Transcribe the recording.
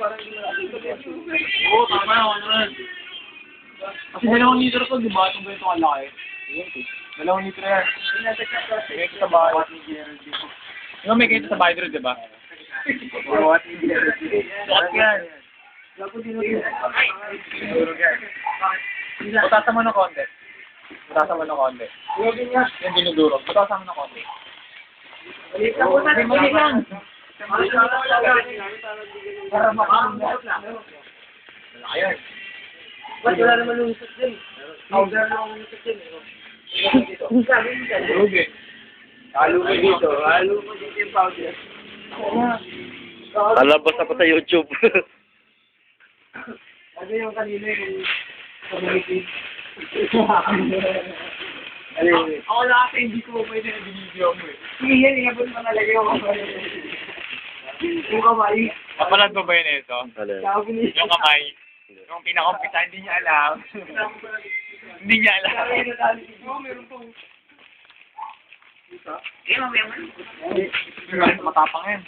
Oo, tama na, ano rin. Kasi 2 litro to, di ba? Itong ganito ang laki. 2 litro yan. May kita sa bahay. Di ba may kita sa bahay doon, di ba? Sukat yan. Butasan mo ng konti. Butasan mo ng konti. Yung dinudurog. Butasan mo ng konti. Mali lang. Para makakamot lang. Ayun. Ba't wala naman lumusot din? Powder lang ang lumusot din. Rugi. Halo mo dito. Halo mo dito yung powder. Alabas na pa sa YouTube. Ano yung kanina yung community? Ako lang kasi hindi ko pwede na binibigyan mo eh. Sige yan, inabot mo talaga yung kamay. Yung kamay. Napalad mo ba yun ito? Alin? Sabi ni... Yung kamay. Yung pinakampisa, hindi niya alam. Hindi niya alam. Meron pong... Matapang yan.